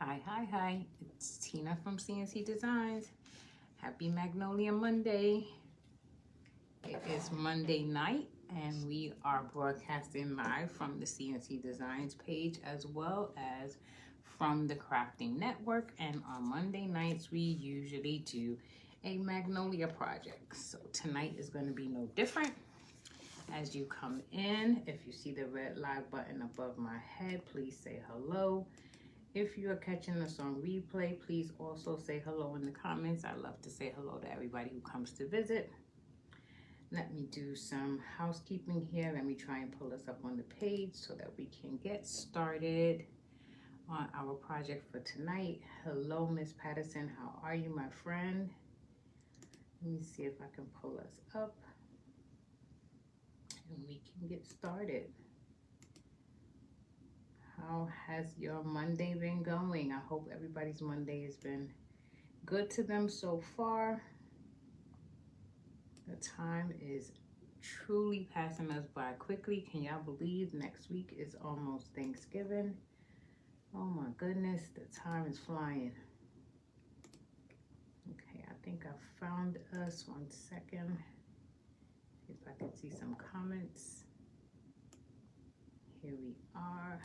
Hi. It's Tina from CNC Designs. Happy Magnolia Monday. It is Monday night and we are broadcasting live from the CNC Designs page as well as from the Crafting Network. And on Monday nights, we usually do a Magnolia project. So tonight is going to be no different. As you come in, if you see the red live button above my head, please say hello. If you are catching us on replay, please also say hello in the comments. I love to say hello to everybody who comes to visit. Let me do some housekeeping here. Let me try and pull us up on the page so that we can get started on our project for tonight. Hello, Miss Patterson. How are you, my friend? Let me see if I can pull us up and we can get started. How has your Monday been going? I hope everybody's Monday has been good to them so far. The time is truly passing us by quickly. Can y'all believe next week is almost Thanksgiving? Oh my goodness, the time is flying. Okay, I think I found us. 1 second. See if I can see some comments. Here we are.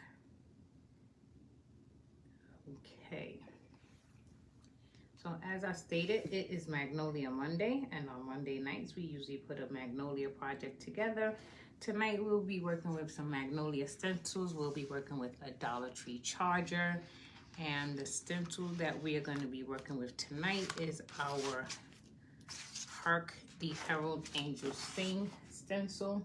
Okay, so as I stated, it is Magnolia Monday, and on Monday nights we usually put a Magnolia project together. Tonight we'll be working with some Magnolia stencils. We'll be working with a Dollar Tree charger, and the stencil that we are going to be working with tonight is our Hark, the Herald Angel Sing stencil.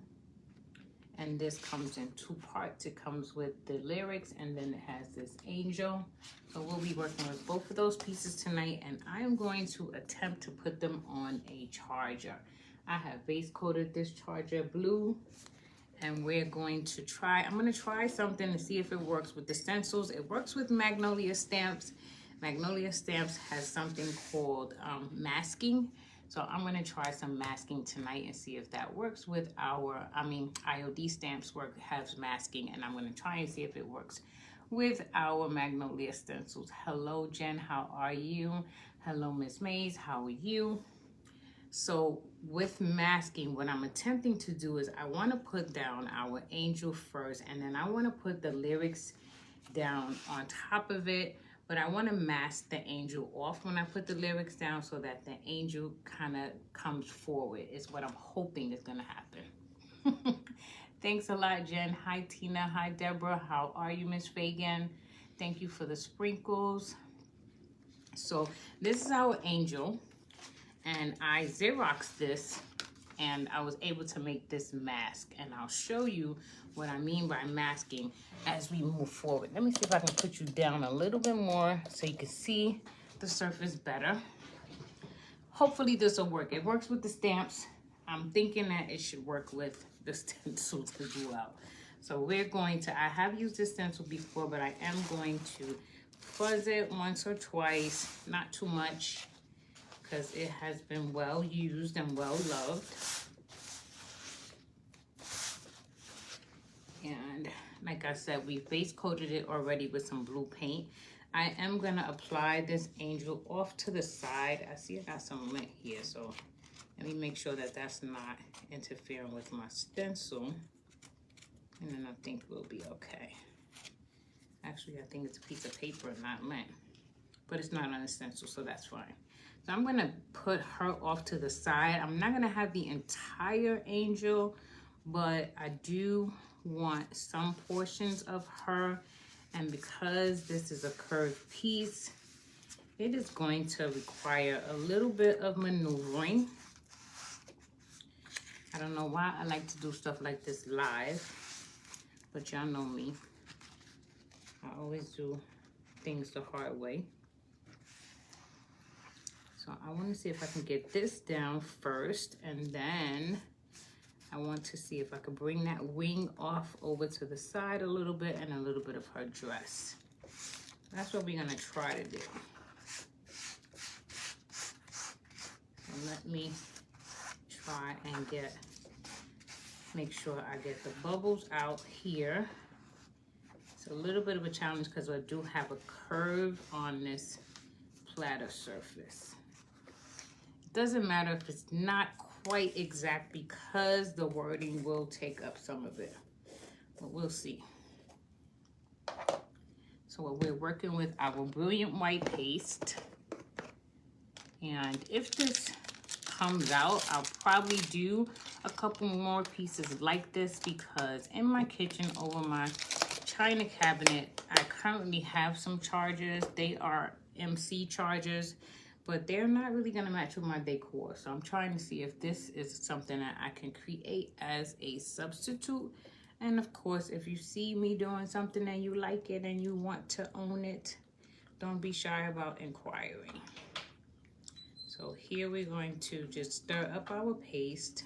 And this comes in 2 parts. It comes with the lyrics and then it has this angel. So we'll be working with both of those pieces tonight, and I am going to attempt to put them on a charger. I have base coated this charger blue, and we're going to try, I'm gonna try something to see if it works with the stencils. It works with Magnolia Stamps. Magnolia Stamps has something called masking. So I'm gonna try some masking tonight and see if that works with our, IOD Stamps has masking, and I'm gonna try and see if it works with our Magnolia stencils. Hello, Jen, how are you? Hello, Miss Mays, how are you? So with masking, what I'm attempting to do is I wanna put down our angel first, and then I wanna put the lyrics down on top of it. But I want to mask the angel off when I put the lyrics down so that the angel kind of comes forward is what I'm hoping is going to happen. Thanks a lot, Jen. Hi, Tina. Hi, Deborah. How are you, Miss Fagan? Thank you for the sprinkles. So this is our angel, and I Xeroxed this, and I was able to make this mask, and I'll show you what I mean by masking as we move forward. Let me see if I can put you down a little bit more so you can see the surface better. Hopefully this will work. It works with the stamps. I'm thinking that it should work with the stencils as well. So we're going to, I have used this stencil before, but I am going to fuzz it once or twice, not too much, because it has been well used and well loved. And like I said, we base coated it already with some blue paint. I am gonna apply this angel off to the side. I see I got some lint here, so let me make sure that that's not interfering with my stencil. And then I think we'll be okay. Actually, I think it's a piece of paper, not lint, but it's not on the stencil, so that's fine. So I'm gonna put her off to the side. I'm not gonna have the entire angel, but I do want some portions of her, and because this is a curved piece, it is going to require a little bit of maneuvering. I don't know why I like to do stuff like this live, but y'all know me. I always do things the hard way. So I want to see if I can get this down first, and then I want to see if I could bring that wing off over to the side a little bit and a little bit of her dress. That's what we're going to try to do. So let me try and make sure I get the bubbles out here. a little bit of a challenge because I do have a curve on this platter surface. It doesn't matter if it's not quite exact because the wording will take up some of it, but we'll see. So what we're working with our brilliant white paste, and if this comes out, I'll probably do a couple more pieces like this because in my kitchen over my china cabinet, I currently have some chargers. They are MC chargers, but they're not really gonna match with my decor. So I'm trying to see if this is something that I can create as a substitute. And of course, if you see me doing something and you like it and you want to own it, don't be shy about inquiring. So here we're going to just stir up our paste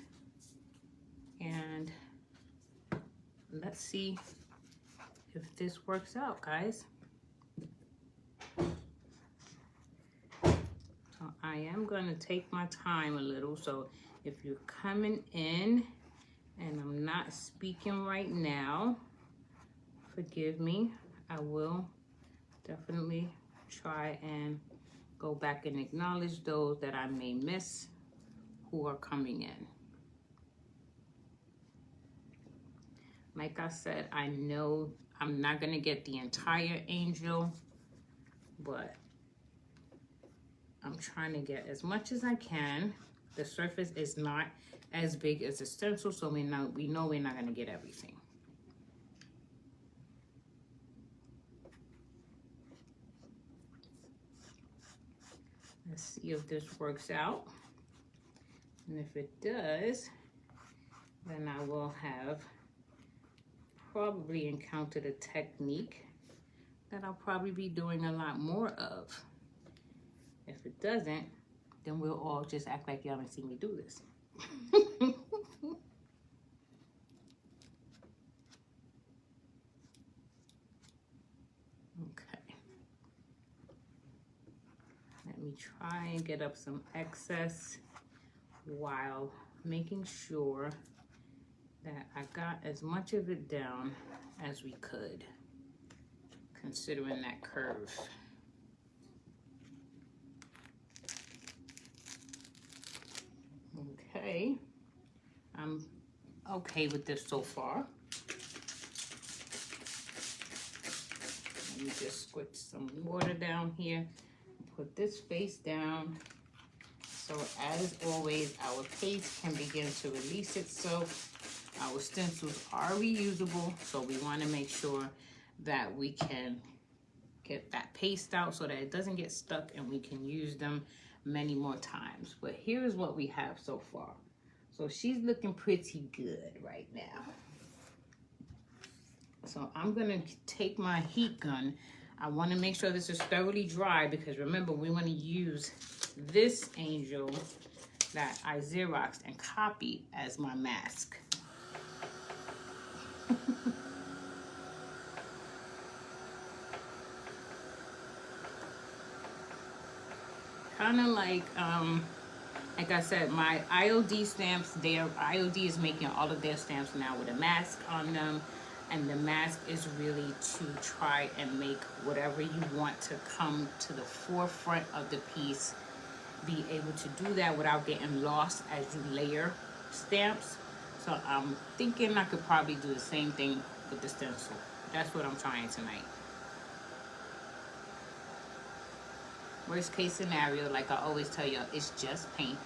and let's see if this works out, guys. So I am going to take my time a little. So if you're coming in and I'm not speaking right now, forgive me. I will definitely try and go back and acknowledge those that I may miss who are coming in. Like I said, I know I'm not gonna get the entire angel, but I'm trying to get as much as I can. The surface is not as big as the stencil, so we know we're not gonna get everything. Let's see if this works out. And if it does, then I will have probably encountered a technique that I'll probably be doing a lot more of. If it doesn't, then we'll all just act like y'all didn't see me do this. Okay. Let me try and get up some excess while making sure that I got as much of it down as we could, considering that curve. Okay, I'm okay with this so far. Let me just squirt some water down here, put this face down. So as always, our paste can begin to release itself. Our stencils are reusable, so we want to make sure that we can get that paste out so that it doesn't get stuck and we can use them many more times. But here's what we have so far. So she's looking pretty good right now. So I'm gonna take my heat gun. I want to make sure this is thoroughly dry because remember, we want to use this angel that I Xeroxed and copied as my mask. Kind of like I said, my IOD stamps, IOD is making all of their stamps now with a mask on them. And the mask is really to try and make whatever you want to come to the forefront of the piece, be able to do that without getting lost as you layer stamps. So I'm thinking I could probably do the same thing with the stencil. That's what I'm trying tonight. Worst case scenario, like I always tell you, it's just paint.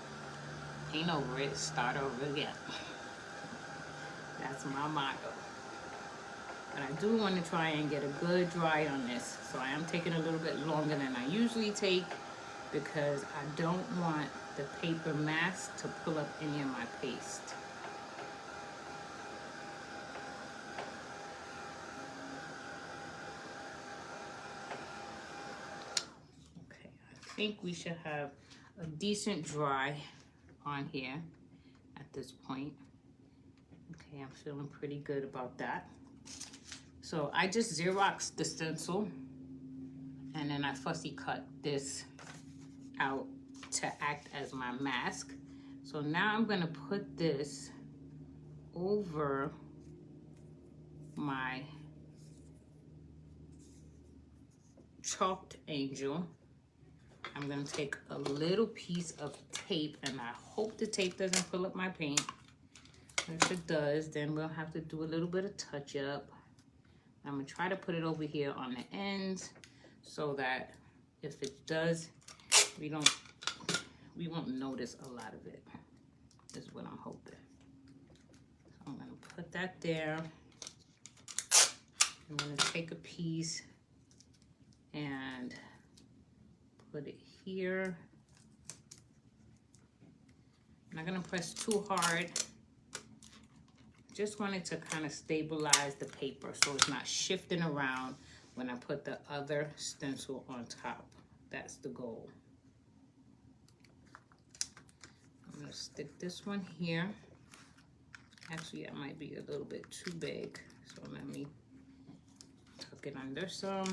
Paint over it, start over again. That's my motto. But I do want to try and get a good dry on this. So I am taking a little bit longer than I usually take because I don't want the paper mask to pull up any of my paste. Okay, I think we should have a decent dry on here at this point. Okay, I'm feeling pretty good about that. So I just Xeroxed the stencil and then I fussy cut this out to act as my mask. So now I'm gonna put this over my chalked angel. I'm going to take a little piece of tape, and I hope the tape doesn't pull up my paint. If it does, then we'll have to do a little bit of touch up. I'm going to try to put it over here on the ends so that if it does, we won't notice a lot of it, is what I'm hoping. So I'm going to put that there. I'm going to take a piece and put it here. I'm not going to press too hard. Just wanted to kind of stabilize the paper so it's not shifting around when I put the other stencil on top. That's the goal. I'm going to stick this one here. Actually, that might be a little bit too big, so let me tuck it under some.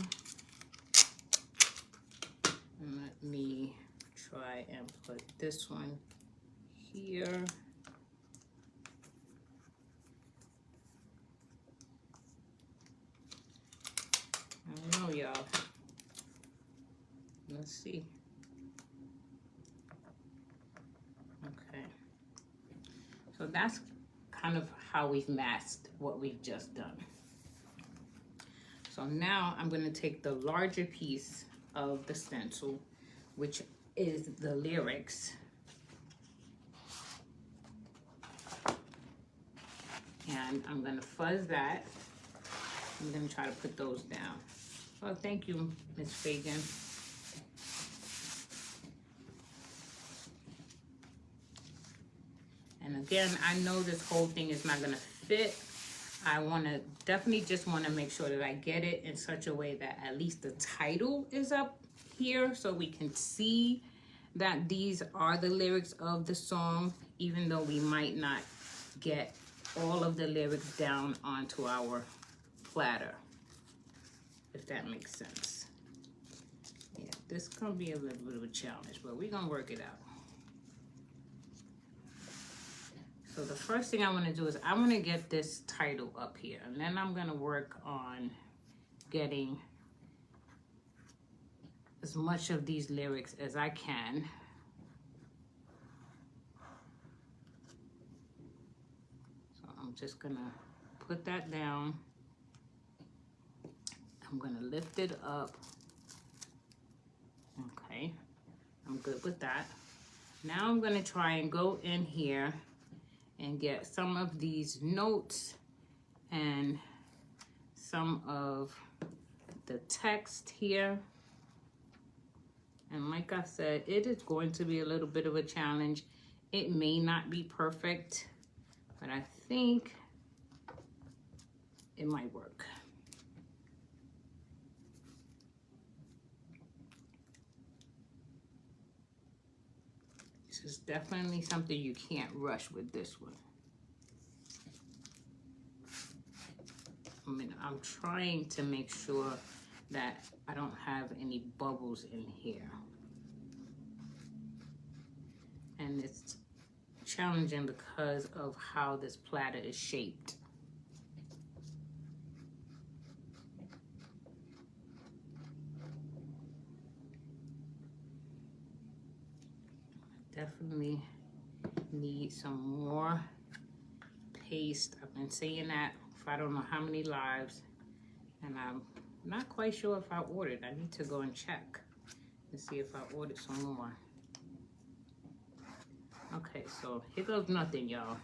And let me try and put this one here. I don't know, y'all. Let's see. Okay. So that's kind of how we've masked what we've just done. So now I'm going to take the larger piece of the stencil, which is the lyrics. And I'm going to fuzz that. I'm going to try to put those down. Oh, thank you, Miss Fagan. And again, I know this whole thing is not going to fit. I definitely just want to make sure that I get it in such a way that at least the title is up here so we can see that these are the lyrics of the song, even though we might not get all of the lyrics down onto our platter, if that makes sense. Yeah, this is gonna be a little bit of a challenge, but we're gonna work it out. So the first thing I want to do is I want to get this title up here, and then I'm going to work on getting as much of these lyrics as I can. So I'm just going to put that down. I'm going to lift it up. Okay, I'm good with that. Now I'm going to try and go in here and get some of these notes and some of the text here. And like I said, it is going to be a little bit of a challenge. It may not be perfect, but I think it might work. This is definitely something you can't rush with this one. I mean, I'm trying to make sure that I don't have any bubbles in here. And it's challenging because of how this platter is shaped. Definitely need some more paste. I've been saying that for I don't know how many lives, and I'm not quite sure if I ordered. I need to go and check and see if I ordered some more. Okay, so here goes nothing, y'all.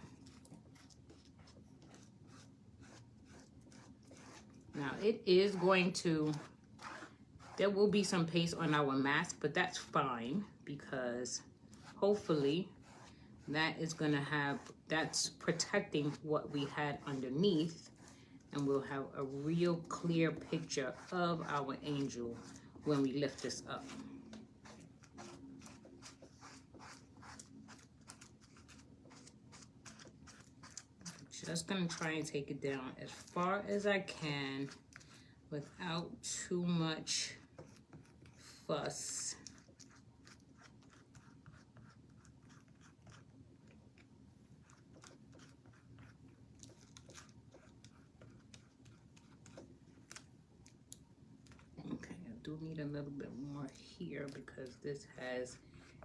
Now it is going to, there will be some paste on our mask, but that's fine because hopefully that is going to have, that's protecting what we had underneath, and we'll have a real clear picture of our angel when we lift this up. Just going to try and take it down as far as I can without too much fuss. Okay, do need a little bit more here because this has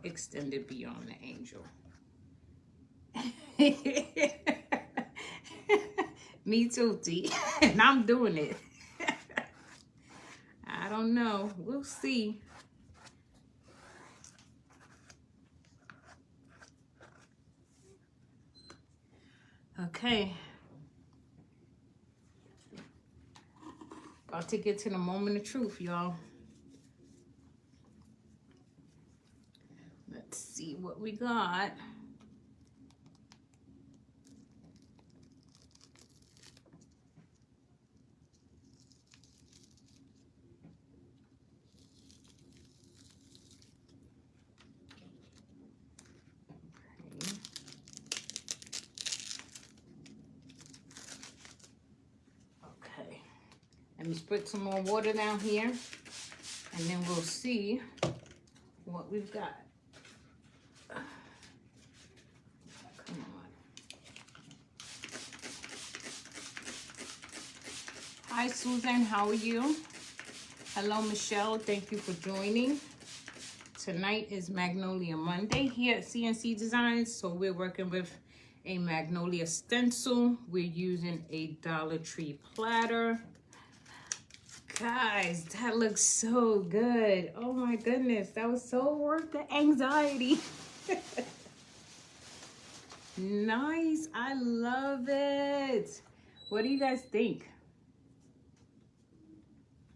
extended beyond the angel. Me too, T. And I'm doing it. I don't know. We'll see. Okay. About to get to the moment of truth, y'all. Let's see what we got. Okay. Let me spritz some more water down here, and then we'll see what we've got. Come on. Hi, Susan. How are you? Hello, Michelle. Thank you for joining. Tonight is Magnolia Monday here at CNC Designs. So we're working with a Magnolia stencil. We're using a Dollar Tree platter. Guys, that looks so good. Oh my goodness, that was so worth the anxiety. Nice, I love it. What do you guys think?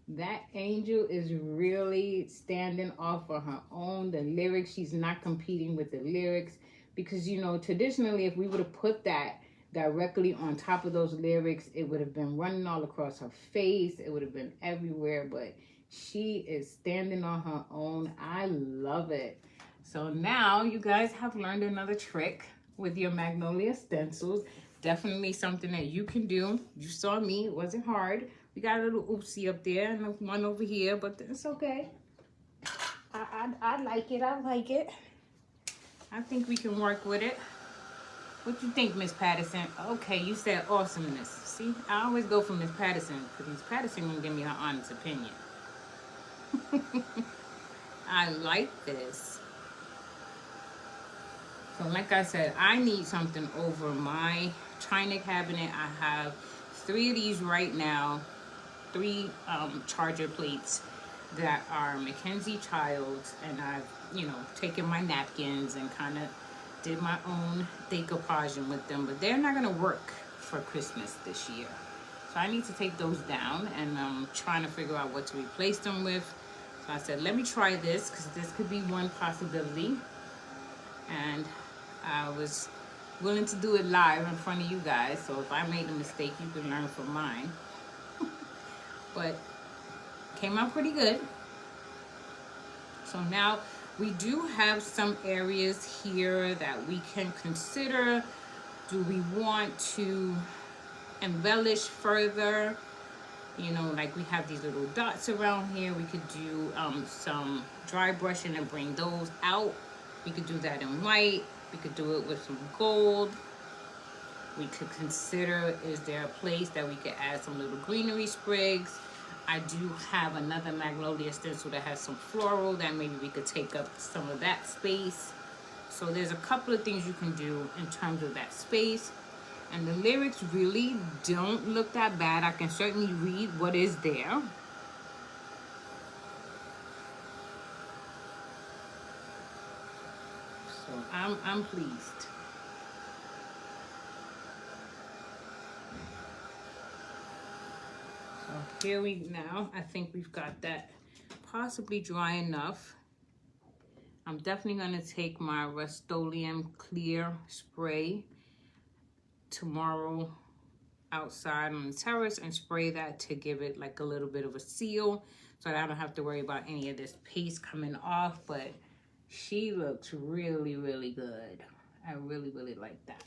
That angel is really standing off on her own. The lyrics, she's not competing with the lyrics. Because, you know, traditionally, if we would have put that directly on top of those lyrics, it would have been running all across her face. It would have been everywhere. But she is standing on her own. I love it. So now you guys have learned another trick with your Magnolia stencils. Definitely something that you can do. You saw me. It wasn't hard. We got a little oopsie up there and one over here, but it's okay. I like it. I like it. I think we can work with it. What you think, Miss Patterson? Okay, you said awesomeness. See, I always go for Miss Patterson because Miss Patterson gonna give me her honest opinion. I like this. So like I said, I need something over my china cabinet. I have 3 of these right now. 3 charger plates that are Mackenzie Childs, and I've, you know, taken my napkins and kind of did my own decoupaging with them, but they're not going to work for Christmas this year. So I need to take those down, and I'm trying to figure out what to replace them with. So I said, let me try this, because this could be one possibility. And I was willing to do it live in front of you guys, so if I made a mistake, you can learn from mine. But came out pretty good. So now we do have some areas here that we can consider. Do we want to embellish further? You know, like we have these little dots around here. We could do some dry brushing and bring those out. We could do that in white. We could do it with some gold. We could consider, is there a place that we could add some little greenery sprigs? I do have another Magnolia stencil that has some floral that maybe we could take up some of that space. So there's a couple of things you can do in terms of that space. And the lyrics really don't look that bad. I can certainly read what is there. So I'm pleased. So here we now, I think we've got that possibly dry enough. I'm definitely going to take my Rust-Oleum clear spray tomorrow outside on the terrace and spray that to give it like a little bit of a seal so that I don't have to worry about any of this paste coming off. But she looks really, really good. I really, really like that.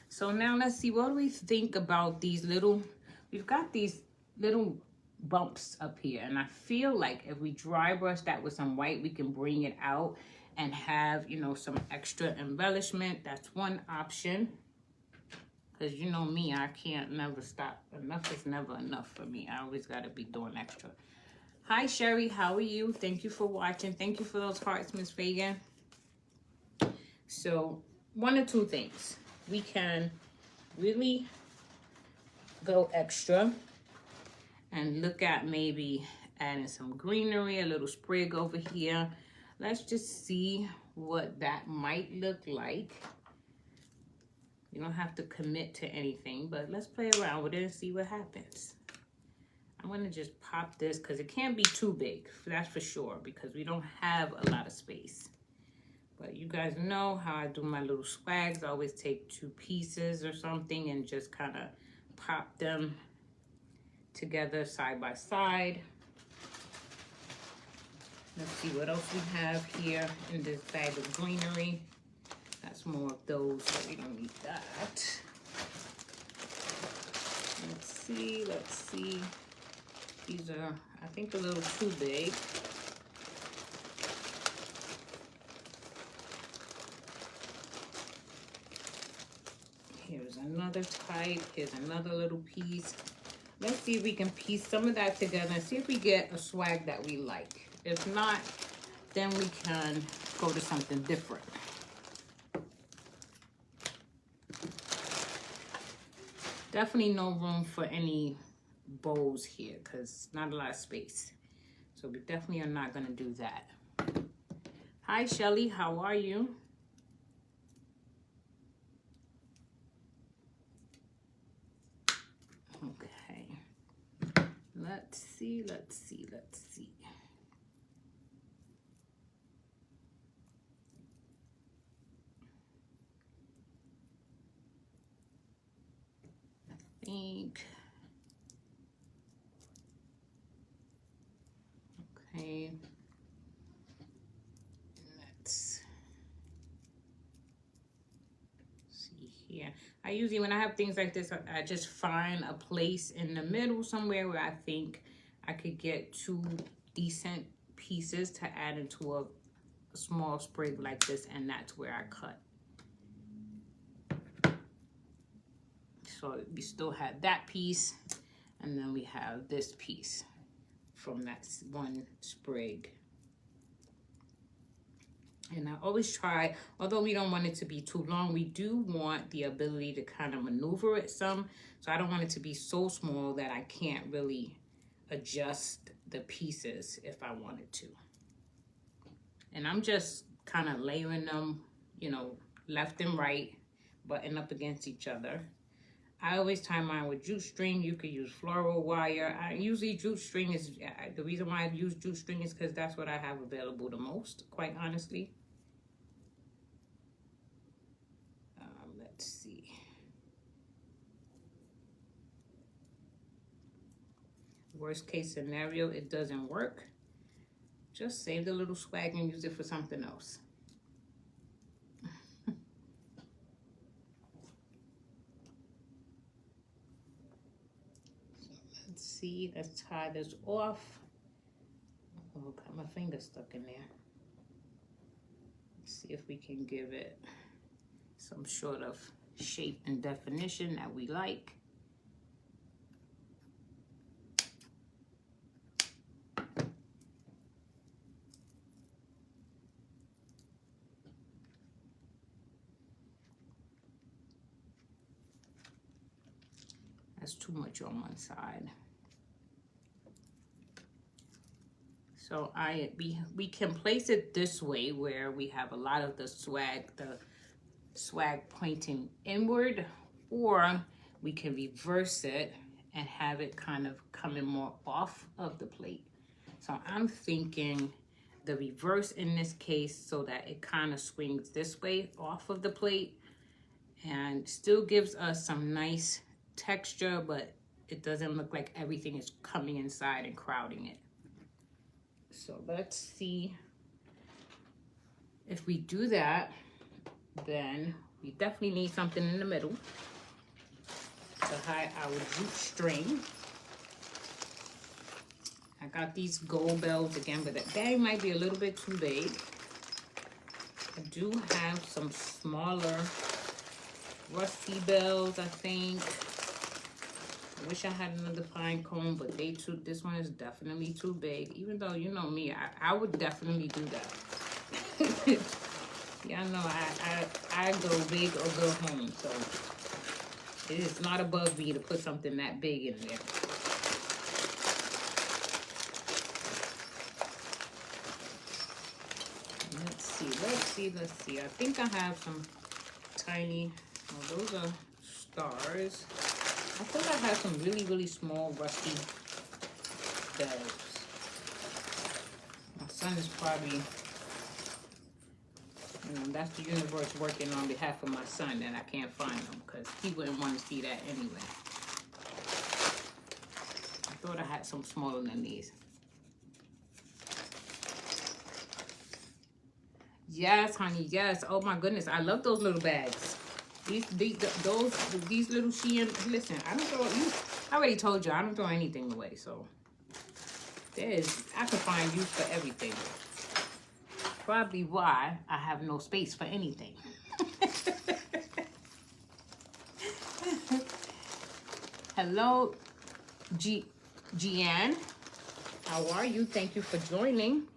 So now let's see, what do we think about these little, we've got these little bumps up here, and I feel like if we dry brush that with some white, we can bring it out and have, you know, some extra embellishment. That's one option, because you know me, I can't never stop. Enough is never enough for me. I always got to be doing extra. Hi, Sherry. How are you? Thank you for watching. Thank you for those hearts, Miss Fagan. So, one or two things. We can really go extra and look at maybe adding some greenery, a little sprig over here. Let's just see what that might look like. You don't have to commit to anything, but let's play around with it and see what happens. I'm gonna just pop this because it can't be too big, that's for sure, because we don't have a lot of space. But you guys know how I do my little swags. I always take 2 pieces or something and just kind of pop them together side by side. Let's see what else we have here in this bag of greenery. That's more of those, so we don't need that. Let's see. These are, I think, a little too big. Here's another type. Here's another little piece. Let's see if we can piece some of that together and see if we get a swag that we like. If not, then we can go to something different. Definitely no room for any bows here because not a lot of space. So we definitely are not going to do that. Hi, Shelly. How are you? Okay. Let's see. I think. Okay. Let's see here. I usually, when I have things like this, I just find a place in the middle somewhere where I think I could get 2 decent pieces to add into a small sprig like this, and that's where I cut. So we still have that piece, and then we have this piece from that one sprig. And I always try, although we don't want it to be too long, we do want the ability to kind of maneuver it some. So I don't want it to be so small that I can't really adjust the pieces if I wanted to. And I'm just kind of layering them, you know, left and right, button up against each other. I always tie mine with jute string. You could use floral wire. I usually jute string is, the reason why I use jute string is because that's what I have available the most, quite honestly. Let's see. Worst case scenario, it doesn't work. Just save the little swag and use it for something else. See, let's tie this off. Oh, got my finger stuck in there. Let's see if we can give it some sort of shape and definition that we like. That's too much on one side. So we can place it this way where we have a lot of the swag pointing inward, or we can reverse it and have it kind of coming more off of the plate. So I'm thinking the reverse in this case so that it kind of swings this way off of the plate and still gives us some nice texture, but it doesn't look like everything is coming inside and crowding it. So let's see if we do that, then we definitely need something in the middle to hide our jute string. I got these gold bells again, but that bag might be a little bit too big. I do have some smaller rusty bells, I think. I wish I had another pine cone, but this one is definitely too big. Even though, you know me, I would definitely do that. Yeah, I know I go big or go home, so it is not above me to put something that big in there. Let's see. I think I have some tiny, oh, those are stars. I think I have some really small rusty bells. My son is probably, that's the universe working on behalf of my son, and I can't find them because he wouldn't want to see that anyway. I thought I had some smaller than these. Yes, honey, yes. Oh my goodness, I love those little bags. These little Shein. Listen, I don't throw you. I already told you I don't throw anything away, so I can find use for everything. Probably why I have no space for anything. Hello, Gian. How are you? Thank you for joining.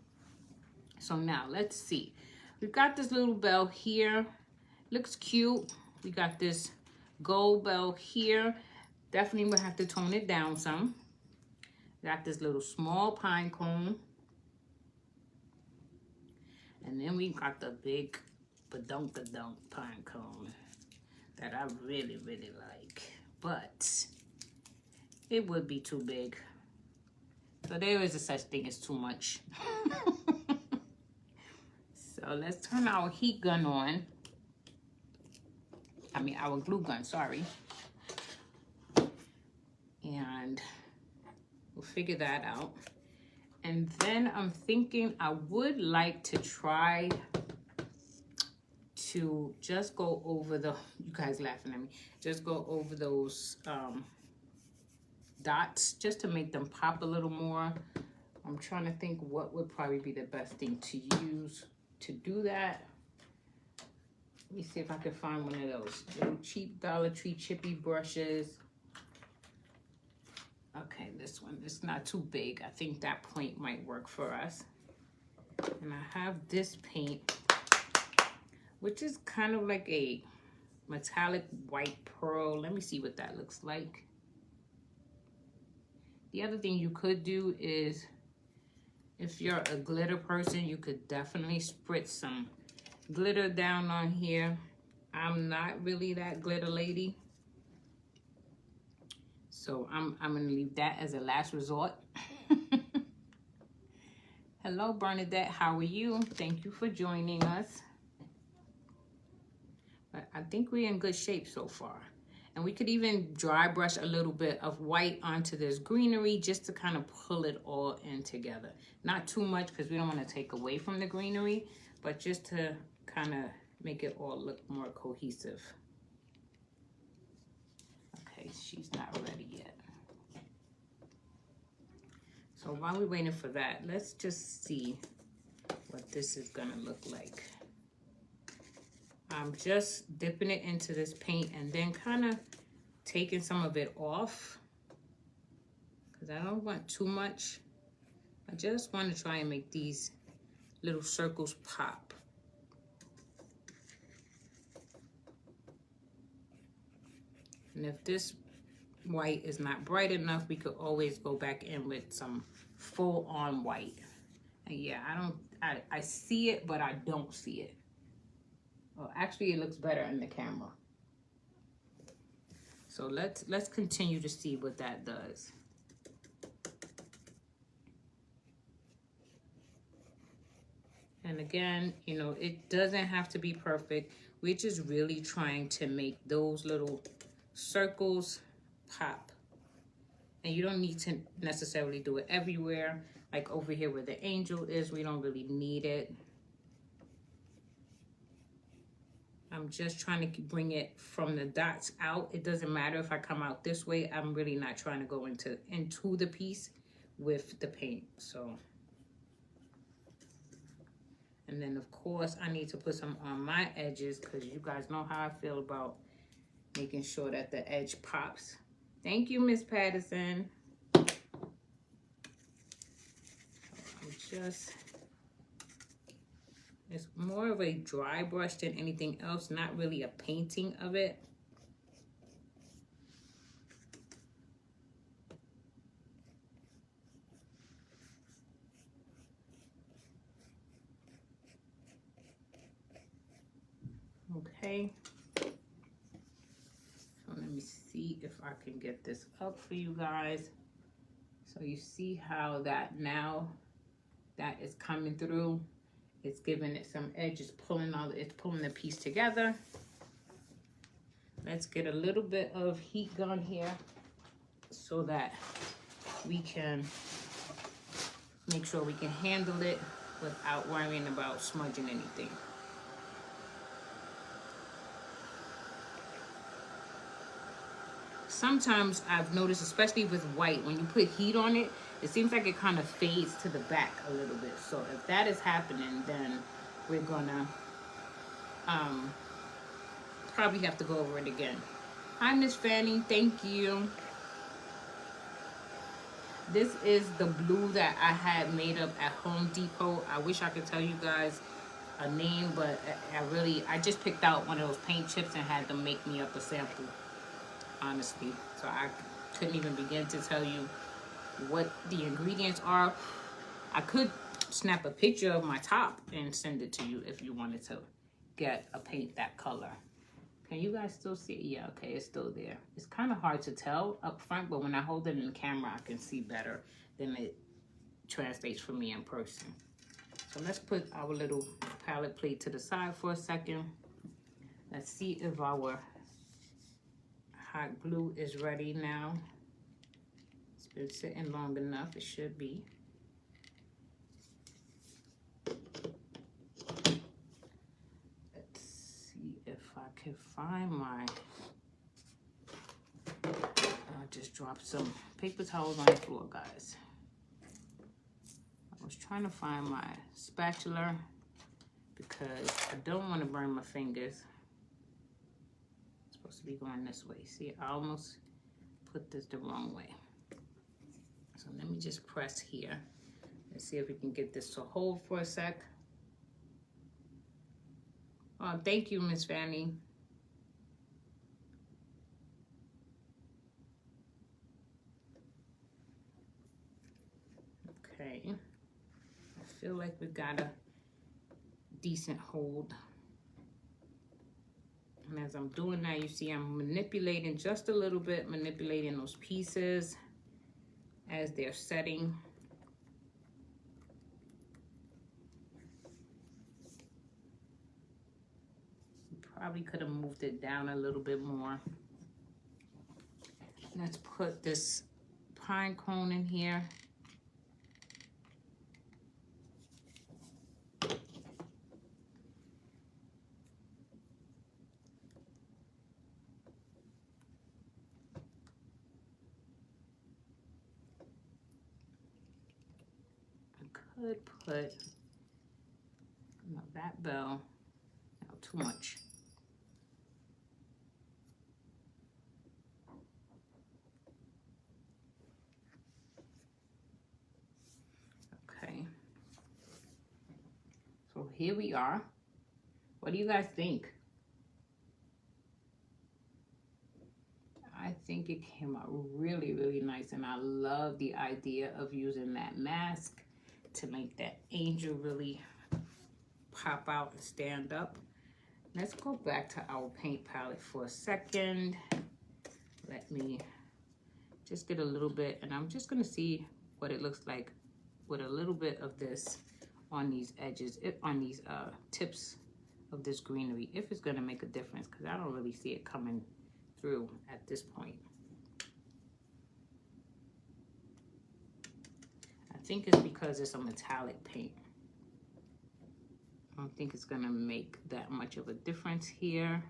So now let's see. We've got this little bell here. Looks cute. We got this gold bell here. Definitely will have to tone it down some. Got this little small pine cone. And then we got the big badunk-a-dunk pine cone that I really like. But it would be too big. So there is a such thing as too much. So let's turn our heat gun on. I mean, our glue gun, sorry. And we'll figure that out. And then I'm thinking I would like to try to just go over you guys laughing at me, just go over those dots just to make them pop a little more. I'm trying to think what would probably be the best thing to use to do that. Let me see if I can find one of those little cheap Dollar Tree chippy brushes. Okay, this one, it's not too big. I think that point might work for us. And I have this paint, which is kind of like a metallic white pearl. Let me see what that looks like. The other thing you could do is, if you're a glitter person, you could definitely spritz some glitter down on here. I'm not really that glitter lady, so I'm gonna leave that as a last resort. Hello, Bernadette, how are you? Thank you for joining us. But I think we're in good shape so far. And we could even dry brush a little bit of white onto this greenery just to kind of pull it all in together. Not too much because we don't want to take away from the greenery, but just to kind of make it all look more cohesive. Okay, she's not ready yet. So while we're waiting for that, let's just see what this is gonna look like. I'm just dipping it into this paint and then kind of taking some of it off because I don't want too much. I just want to try and make these little circles pop. And if this white is not bright enough, we could always go back in with some full on white. And yeah, I see it, but I don't see it. Well, actually, it looks better in the camera. So let's continue to see what that does. And again, you know, it doesn't have to be perfect. We're just really trying to make those little circles pop. And you don't need to necessarily do it everywhere. Like over here where the angel is, we don't really need it. I'm just trying to bring it from the dots out. It doesn't matter if I come out this way. I'm really not trying to go into the piece with the paint. So, and then of course I need to put some on my edges because you guys know how I feel about making sure that the edge pops. Thank you, Miss Patterson. It's more of a dry brush than anything else, not really a painting of it. Okay. So let me see if I can get this up for you guys. So you see how that now that is coming through. It's giving it some edge. It's pulling the piece together. Let's get a little bit of heat gun here so that we can make sure we can handle it without worrying about smudging anything. Sometimes I've noticed, especially with white, when you put heat on it, it seems like it kind of fades to the back a little bit. So if that is happening, then we're gonna probably have to go over it again. Hi, Miss Fanny, thank you. This is the blue that I had made up at Home Depot. I wish I could tell you guys a name, but I just picked out one of those paint chips and had them make me up a sample, honestly. So I couldn't even begin to tell you what the ingredients are. I could snap a picture of my top and send it to you if you wanted to get a paint that color. Can you guys still see it? Yeah, okay, it's still there. It's kind of hard to tell up front, but when I hold it in the camera, I can see better than it translates for me in person. So let's put our little palette plate to the side for a second. Let's see if our hot glue is ready now. It's been sitting long enough, it should be. I can find my, I just dropped some paper towels on the floor, guys. I was trying to find my spatula because I don't want to burn my fingers. It's supposed to be going this way. See, I almost put this the wrong way. So let me just press here and see if we can get this to hold for a sec. Oh, thank you, Miss Fanny. Okay, I feel like we got a decent hold. And as I'm doing that, you see I'm manipulating just a little bit, manipulating those pieces as they're setting. Probably could have moved it down a little bit more. Let's put this pine cone in here. I could put, no, that bell, no, too much. Okay, so here we are. What do you guys think? I think it came out really, really nice, and I love the idea of using that mask to make that angel really pop out and stand up. Let's go back to our paint palette for a second. Let me just get a little bit, and I'm just gonna see what it looks like with a little bit of this on these edges, on these tips of this greenery, if it's gonna make a difference, because I don't really see it coming through at this point. I think it's because it's a metallic paint. I don't think it's gonna make that much of a difference here.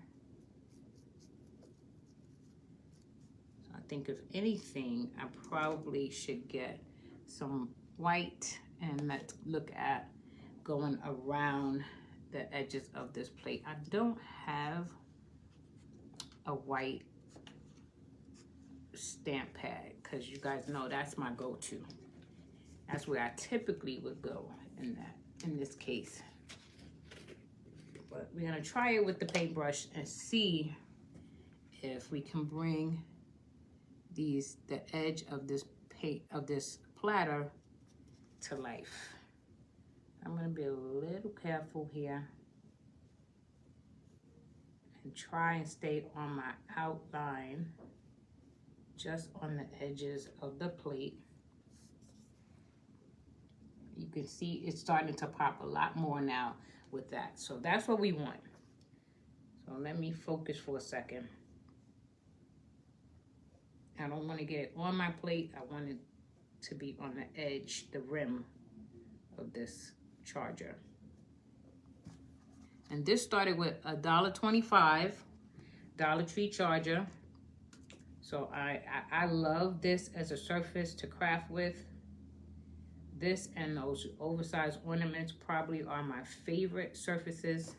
So I think if anything, I probably should get some white, and let's look at going around the edges of this plate. I don't have a white stamp pad, because you guys know that's my go-to. That's where I typically would go in this case. But we're gonna try it with the paintbrush and see if we can bring the edge of this platter to life. I'm gonna be a little careful here and try and stay on my outline, just on the edges of the plate. You can see it's starting to pop a lot more now with that. So that's what we want. So let me focus for a second. I don't want to get it on my plate. I want it to be on the edge, the rim of this charger. And this started with $1.25 Dollar Tree charger. So I love this as a surface to craft with. This and those oversized ornaments probably are my favorite surfaces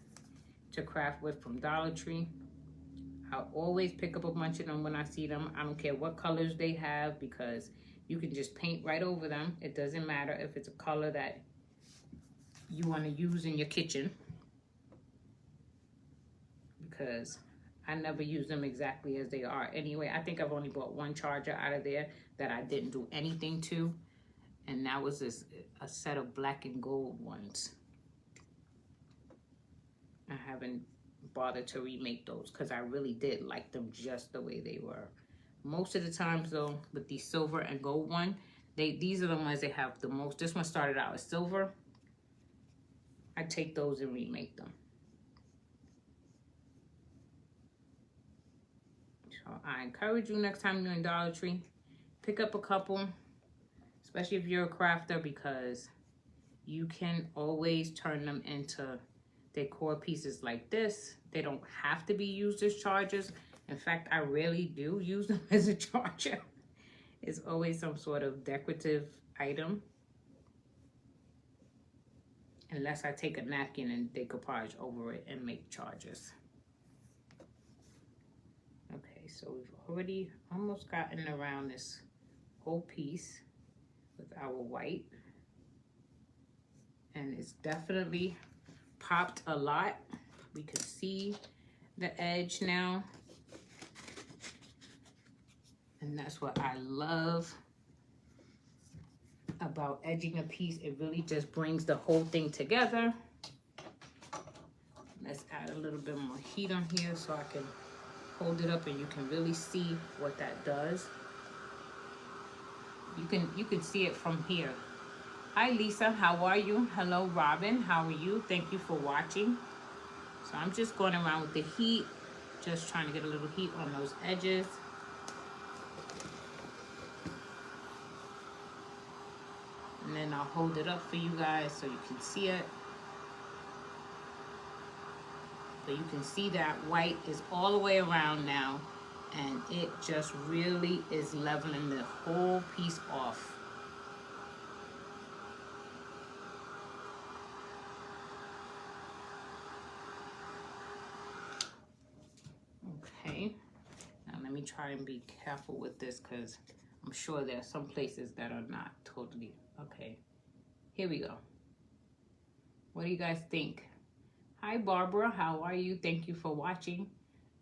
to craft with from Dollar Tree. I'll always pick up a bunch of them when I see them. I don't care what colors they have, because you can just paint right over them. It doesn't matter if it's a color that you want to use in your kitchen, because I never use them exactly as they are. Anyway, I think I've only bought one charger out of there that I didn't do anything to. And that was a set of black and gold ones. I haven't bothered to remake those because I really did like them just the way they were. Most of the times though, with the silver and gold one, these are the ones that have the most. This one started out as silver. I take those and remake them. So I encourage you, next time you're in Dollar Tree, pick up a couple. Especially if you're a crafter, because you can always turn them into decor pieces like this. They don't have to be used as chargers. In fact, I rarely do use them as a charger. It's always some sort of decorative item. Unless I take a napkin and decoupage over it and make chargers. Okay, so we've already almost gotten around this whole piece with our white, and it's definitely popped a lot. We can see the edge now, and that's what I love about edging a piece. It really just brings the whole thing together. Let's add a little bit more heat on here so I can hold it up and you can really see what that does. You can see it from here. Hi Lisa, how are you? Hello Robin, how are you? Thank you for watching. So I'm just going around with the heat, just trying to get a little heat on those edges. And then I'll hold it up for you guys so you can see it. So you can see that white is all the way around now. And it just really is leveling the whole piece off. Okay, now let me try and be careful with this because I'm sure there are some places that are not totally. Okay, here we go. What do you guys think? Hi Barbara, how are you? Thank you for watching.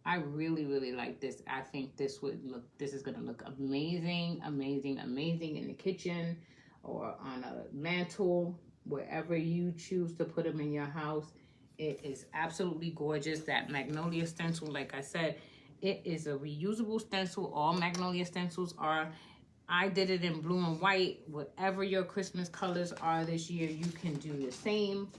I really, really like this. I think this is gonna look amazing, amazing, amazing in the kitchen or on a mantle, wherever you choose to put them in your house. It is absolutely gorgeous. That magnolia stencil, like I said, it is a reusable stencil. All magnolia stencils are. I did it in blue and white. Whatever your Christmas colors are this year, you can do the same.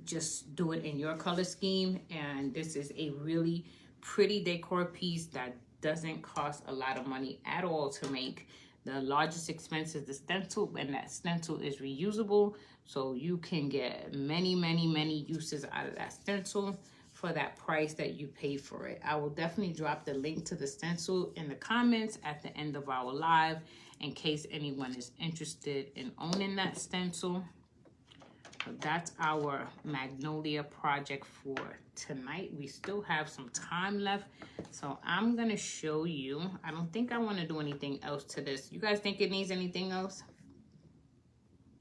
Just do it in your color scheme, and this is a really pretty decor piece that doesn't cost a lot of money at all to make. The largest expense is the stencil, and that stencil is reusable, so you can get many, many, many uses out of that stencil for that price that you pay for it. I will definitely drop the link to the stencil in the comments at the end of our live in case anyone is interested in owning that stencil. So that's our Magnolia project for tonight. We still have some time left. So I'm gonna show you. I don't think I wanna do anything else to this. You guys think it needs anything else?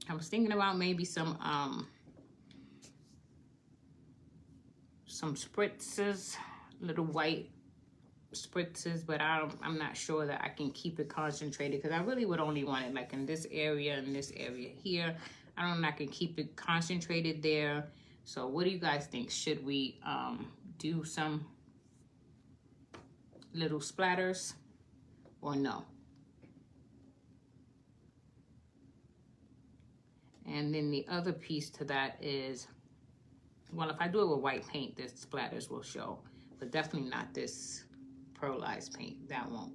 I was thinking about maybe some spritzes, little white spritzes, but I'm not sure that I can keep it concentrated because I really would only want it like in this area and this area here. I don't know if I can keep it concentrated there. So what do you guys think? Should we do some little splatters or no? And then the other piece to that is, well, if I do it with white paint, the splatters will show, but definitely not this pearlized paint. That won't.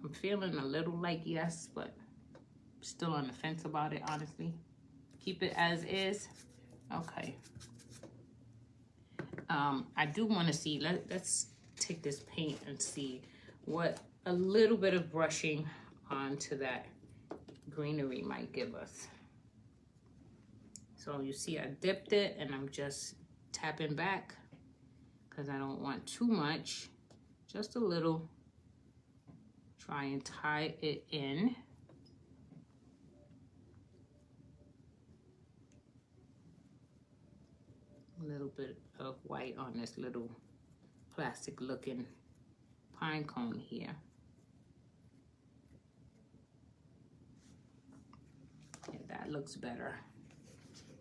I'm feeling a little like yes, but still on the fence about it, honestly. Keep it as is. Okay. I do want to see, let's take this paint and see what a little bit of brushing onto that greenery might give us. So you see I dipped it and I'm just tapping back because I don't want too much, just a little. Try and tie it in. A little bit of white on this little plastic looking pine cone here. Yeah, that looks better.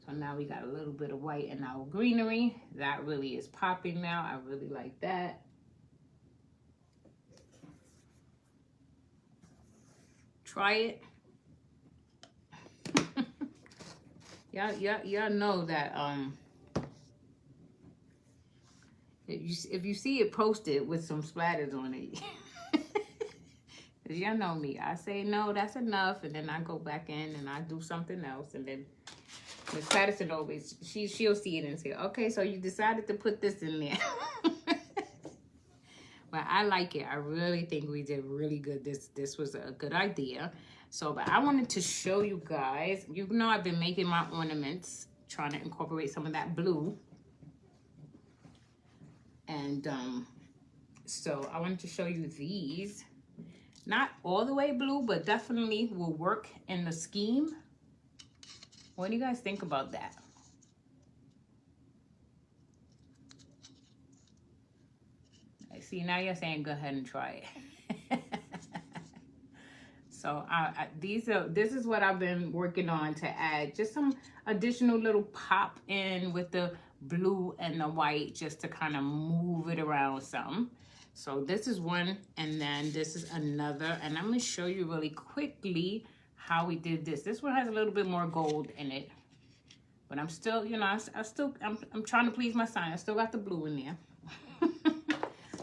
So now we got a little bit of white in our greenery. That really is popping now. I really like that. Try it. Y'all know that if you see it posted with some splatters on it, y'all know me. I say no, that's enough, and then I go back in and I do something else, and then Miss Patterson always she'll see it and say, okay, so you decided to put this in there. But I like it. I really think we did really good. This was a good idea. So, but I wanted to show you guys. You know, I've been making my ornaments, trying to incorporate some of that blue. And so I wanted to show you these. Not all the way blue, but definitely will work in the scheme. What do you guys think about that? I see, now you're saying go ahead and try it. So this is what I've been working on to add just some additional little pop in with the blue and the white, just to kind of move it around some. So this is one, and then this is another, and I'm going to show you really quickly how we did this. This one has a little bit more gold in it, but I'm still, you know, I'm trying to please my son. I still got the blue in there.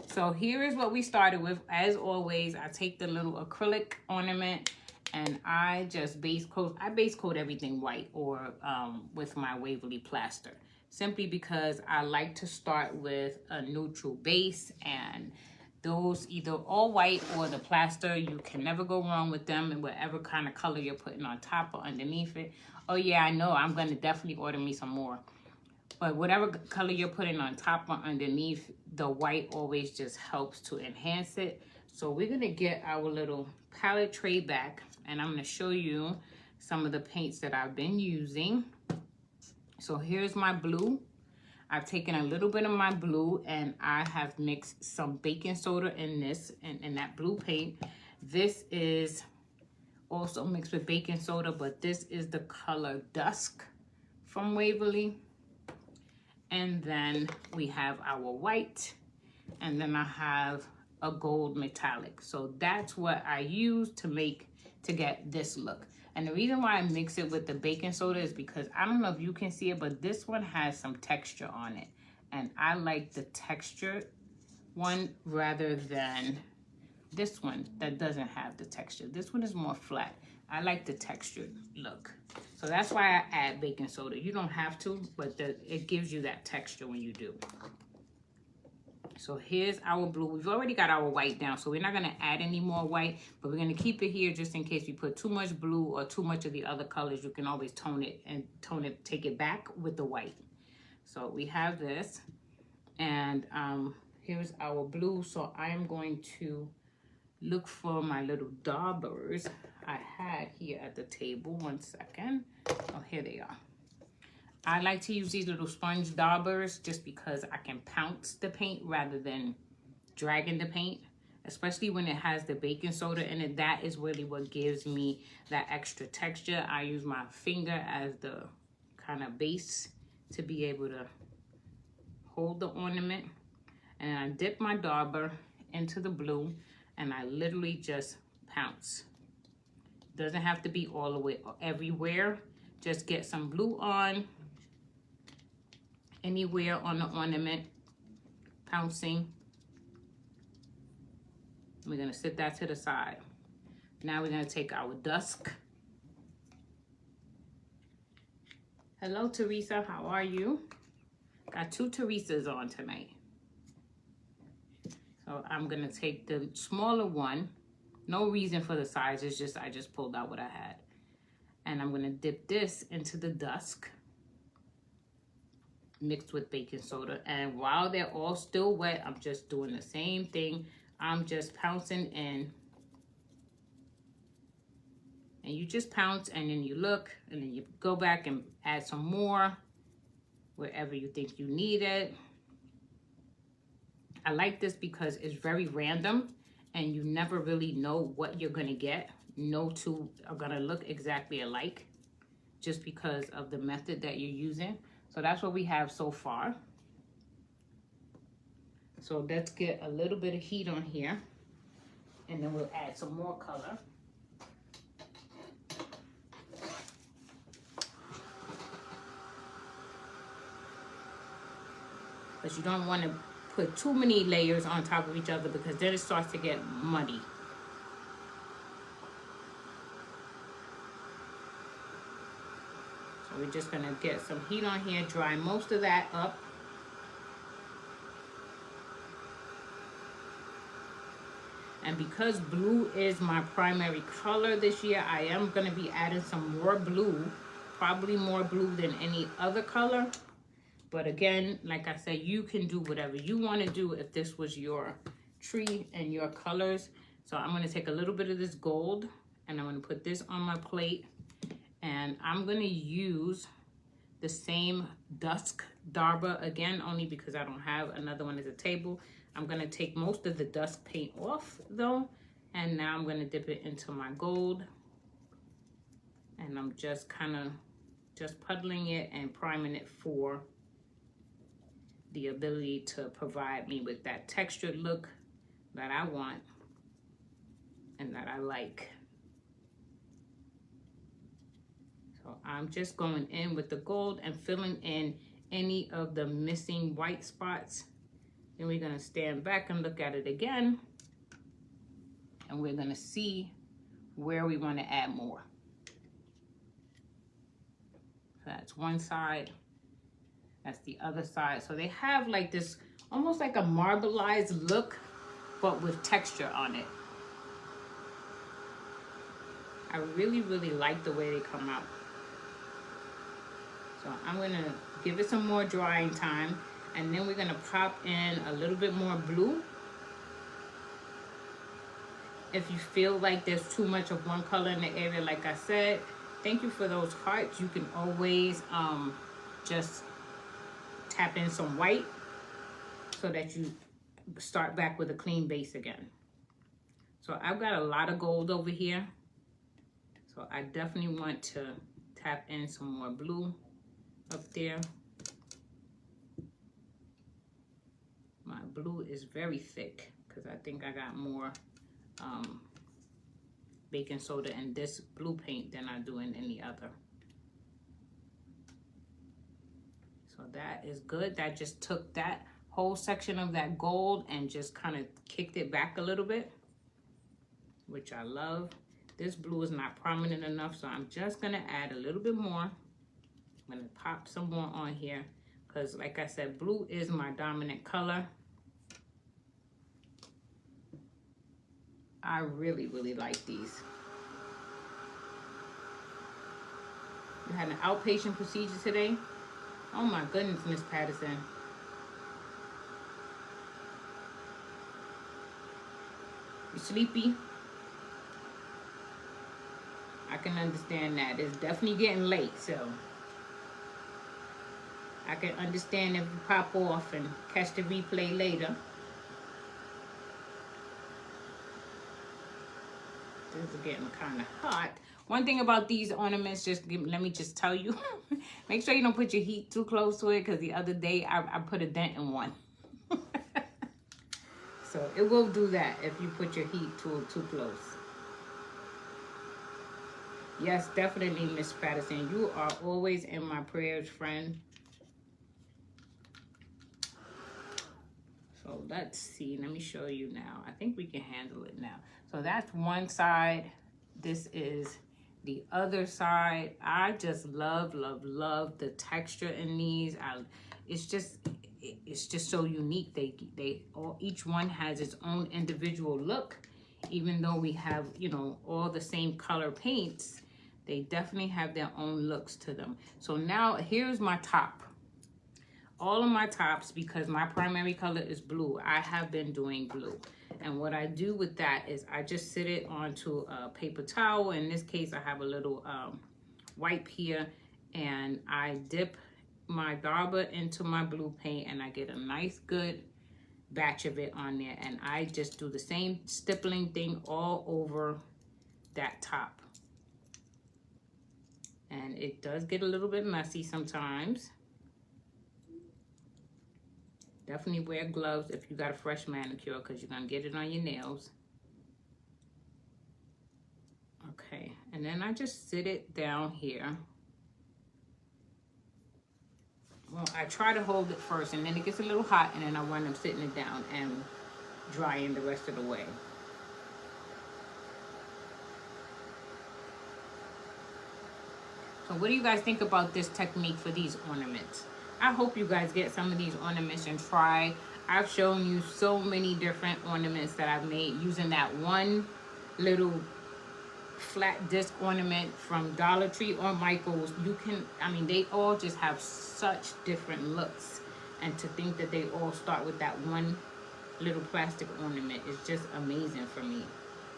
So here is what we started with. As always, I take the little acrylic ornament and I just base coat. I base coat everything white or with my Waverly plaster, simply because I like to start with a neutral base, and those either all white or the plaster, you can never go wrong with them, and whatever kind of color you're putting on top or underneath it. Oh yeah, I know, I'm gonna definitely order me some more. But whatever color you're putting on top or underneath, the white always just helps to enhance it. So we're gonna get our little palette tray back, and I'm gonna show you some of the paints that I've been using. So here's my blue. I've taken a little bit of my blue and I have mixed some baking soda in this, in that blue paint. This is also mixed with baking soda, but this is the color Dusk from Waverly. And then we have our white, and then I have a gold metallic. So that's what I use to get this look. And the reason why I mix it with the baking soda is because I don't know if you can see it, but this one has some texture on it. And I like the texture one rather than this one that doesn't have the texture. This one is more flat. I like the textured look. So that's why I add baking soda. You don't have to, but it gives you that texture when you do. So here's our blue. We've already got our white down, so we're not going to add any more white, but we're going to keep it here just in case we put too much blue or too much of the other colors. You can always tone it, take it back with the white. So we have this, and here's our blue. So I am going to look for my little daubers I had here at the table. 1 second. Oh, here they are. I like to use these little sponge daubers just because I can pounce the paint rather than dragging the paint, especially when it has the baking soda in it. That is really what gives me that extra texture. I use my finger as the kind of base to be able to hold the ornament. And I dip my dauber into the blue and I literally just pounce. Doesn't have to be all the way everywhere. Just get some blue on anywhere on the ornament, pouncing. We're gonna set that to the side. Now we're gonna take our dusk. Hello, Teresa, how are you? Got 2 Teresas on tonight. So I'm gonna take the smaller one. No reason for the size, it's just I just pulled out what I had. And I'm gonna dip this into the dusk mixed with baking soda. And while they're all still wet, I'm just doing the same thing. I'm just pouncing in. And you just pounce and then you look and then you go back and add some more wherever you think you need it. I like this because it's very random and you never really know what you're gonna get. No two are gonna look exactly alike just because of the method that you're using. So that's what we have so far. So let's get a little bit of heat on here and then we'll add some more color. But you don't want to put too many layers on top of each other because then it starts to get muddy. So we're just gonna get some heat on here, dry most of that up. And because blue is my primary color this year, I am gonna be adding some more blue, probably more blue than any other color. But again, like I said, you can do whatever you want to do if this was your tree and your colors. So I'm going to take a little bit of this gold and I'm going to put this on my plate. And I'm going to use the same dusk dauber again, only because I don't have another one at the table. I'm going to take most of the dusk paint off though. And now I'm going to dip it into my gold. And I'm just kind of just puddling it and priming it for the ability to provide me with that textured look that I want and that I like. So I'm just going in with the gold and filling in any of the missing white spots. Then we're gonna stand back and look at it again. And we're gonna see where we wanna add more. So that's one side. That's the other side. So they have like this, almost like a marbleized look, but with texture on it. I really, really like the way they come out. So I'm gonna give it some more drying time, and then we're gonna pop in a little bit more blue. If you feel like there's too much of one color in the area, like I said, thank you for those hearts. You can always just tap in some white so that you start back with a clean base again. So I've got a lot of gold over here. So I definitely want to tap in some more blue up there. My blue is very thick because I think I got more baking soda in this blue paint than I do in any other. So that is good. That just took that whole section of that gold and just kind of kicked it back a little bit, which I love. This blue is not prominent enough, so I'm just gonna add a little bit more. I'm gonna pop some more on here because like I said, blue is my dominant color. I really, really like these. You had an outpatient procedure today? Oh my goodness, Miss Patterson. You sleepy? I can understand that. It's definitely getting late, so I can understand if you pop off and catch the replay later. This is getting kind of hot. One thing about these ornaments, let me just tell you, make sure you don't put your heat too close to it, because the other day I put a dent in one. So it will do that if you put your heat too close. Yes, definitely, Miss Patterson. You are always in my prayers, friend. So let's see. Let me show you now. I think we can handle it now. So that's one side. This is the other side. I just love, love, love the texture in these. It's just so unique. Each one has its own individual look. Even though we have, you know, all the same color paints, they definitely have their own looks to them. So now here's my top. All of my tops, because my primary color is blue, I have been doing blue. And what I do with that is I just sit it onto a paper towel. In this case, I have a little wipe here, and I dip my dauber into my blue paint, and I get a nice good batch of it on there, and I just do the same stippling thing all over that top. And it does get a little bit messy sometimes. Definitely wear gloves if you got a fresh manicure, because you're gonna get it on your nails. Okay, and then I just sit it down here. Well, I try to hold it first, and then it gets a little hot, and then I wind up sitting it down and drying the rest of the way. So what do you guys think about this technique for these ornaments? I hope you guys get some of these ornaments and try. I've shown you so many different ornaments that I've made using that one little flat disc ornament from Dollar Tree or Michael's. I mean, they all just have such different looks. And to think that they all start with that one little plastic ornament is just amazing for me.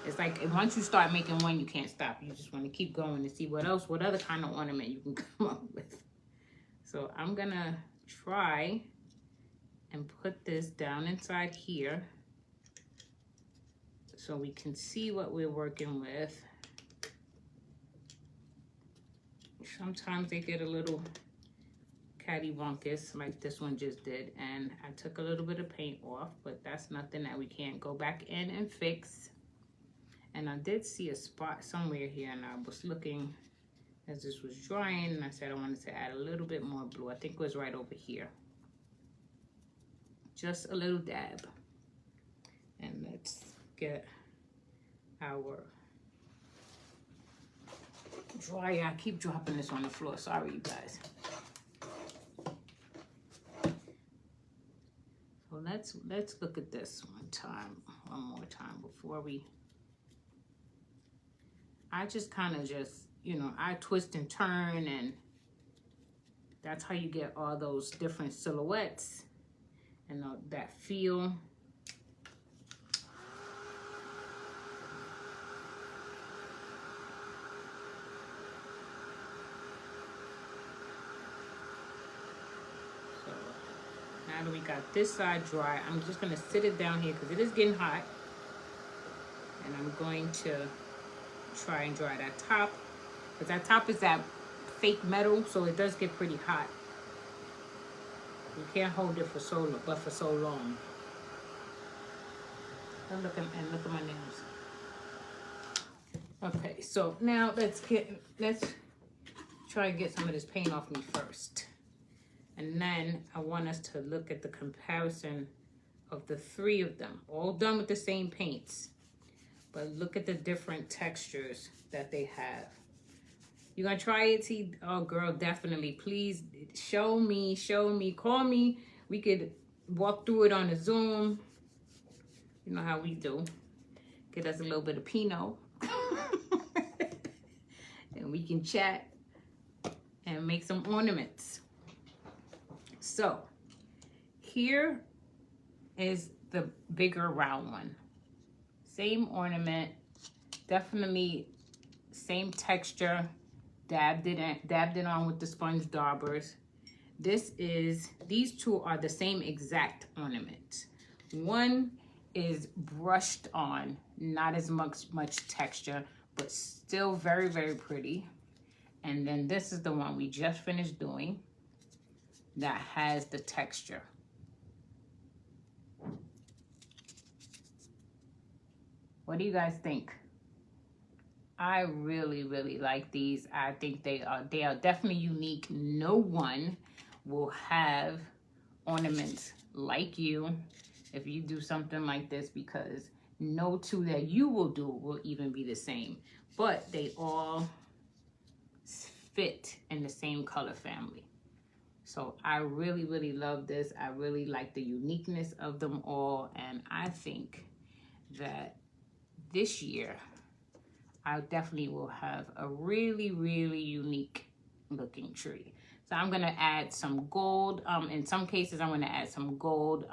It's like once you start making one, you can't stop. You just want to keep going to see what other kind of ornament you can come up with. So I'm gonna try and put this down inside here so we can see what we're working with. Sometimes they get a little cattywampus like this one just did, and I took a little bit of paint off, but that's nothing that we can't go back in and fix. And I did see a spot somewhere here, and I was looking as this was drying, and I said I wanted to add a little bit more blue. I think it was right over here. Just a little dab. And let's get our dryer. I keep dropping this on the floor. Sorry, you guys. So let's look at this one more time before we. I just kind of you know, I twist and turn, and that's how you get all those different silhouettes and that feel. So now that we got this side dry, I'm just gonna sit it down here because it is getting hot, and I'm going to try and dry that top. Because that top is that fake metal, so it does get pretty hot. You can't hold it for so long. And look at my nails. Okay, so now let's try and get some of this paint off me first. And then I want us to look at the comparison of the three of them, all done with the same paints. But look at the different textures that they have. You gonna try it, T? Oh, girl, definitely. Please show me, call me. We could walk through it on a Zoom. You know how we do. Get us a little bit of Pinot. And we can chat and make some ornaments. So here is the bigger round one. Same ornament, definitely same texture. Dabbed it on with the sponge daubers. These two are the same exact ornament. One is brushed on, not as much texture, but still very, very pretty. And then this is the one we just finished doing that has the texture. What do you guys think? I really, really like these. I think they are definitely unique. No one will have ornaments like you if you do something like this, because no two that you will do will even be the same. But they all fit in the same color family. So I really, really love this. I really like the uniqueness of them all. And I think that this year, I definitely will have a really, really unique looking tree. So I'm gonna add some gold. In some cases, I'm gonna add some gold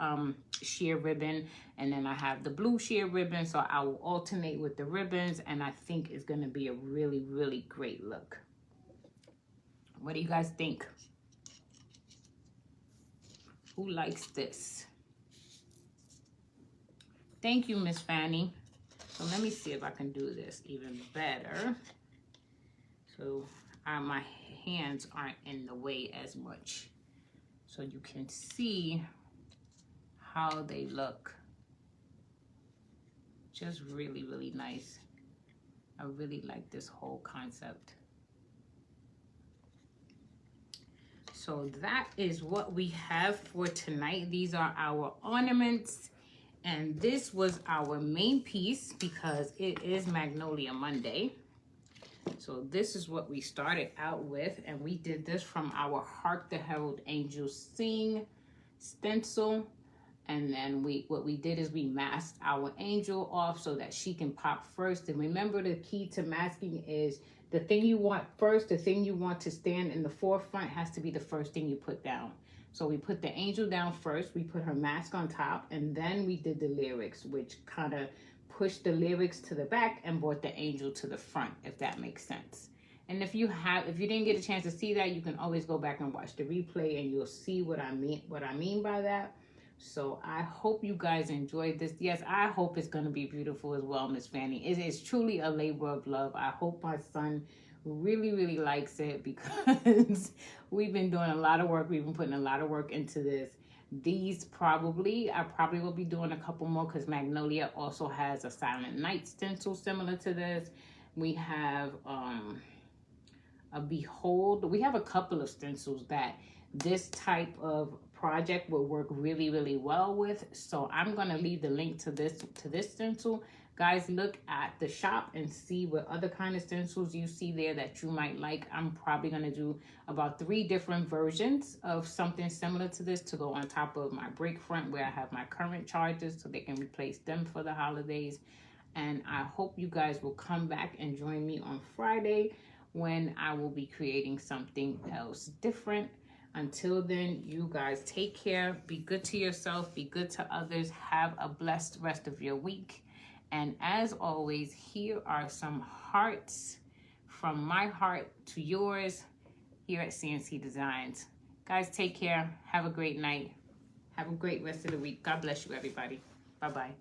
sheer ribbon, and then I have the blue sheer ribbon. So I will alternate with the ribbons, and I think it's gonna be a really, really great look. What do you guys think? Who likes this? Thank you, Miss Fanny. So let me see if I can do this even better. So my hands aren't in the way as much. So you can see how they look. Just really, really nice. I really like this whole concept. So that is what we have for tonight. These are our ornaments. And this was our main piece because it is Magnolia Monday. So this is what we started out with. And we did this from our Hark the Herald Angels Sing stencil. And then what we did is we masked our angel off so that she can pop first. And remember, the key to masking is the thing you want first, the thing you want to stand in the forefront has to be the first thing you put down. So we put the angel down first, we put her mask on top, and then we did the lyrics, which kind of pushed the lyrics to the back and brought the angel to the front, if that makes sense. And if you didn't get a chance to see that, you can always go back and watch the replay and you'll see what I mean by that. So I hope you guys enjoyed this. Yes, I hope it's going to be beautiful as well, Miss Fanny. It is truly a labor of love. I hope my son really, really likes it because we've been doing a lot of work. We've been putting a lot of work into this. I probably will be doing a couple more because Magnolia also has a Silent Night stencil similar to this. We have a Behold. We have a couple of stencils that this type of project will work really, really well with. So I'm going to leave the link to this stencil. Guys, look at the shop and see what other kind of stencils you see there that you might like. I'm probably going to do about 3 different versions of something similar to this to go on top of my break front where I have my current chargers so they can replace them for the holidays. And I hope you guys will come back and join me on Friday when I will be creating something else different. Until then, you guys take care. Be good to yourself. Be good to others. Have a blessed rest of your week. And as always, here are some hearts from my heart to yours here at CNC Designs. Guys, take care. Have a great night. Have a great rest of the week. God bless you, everybody. Bye-bye.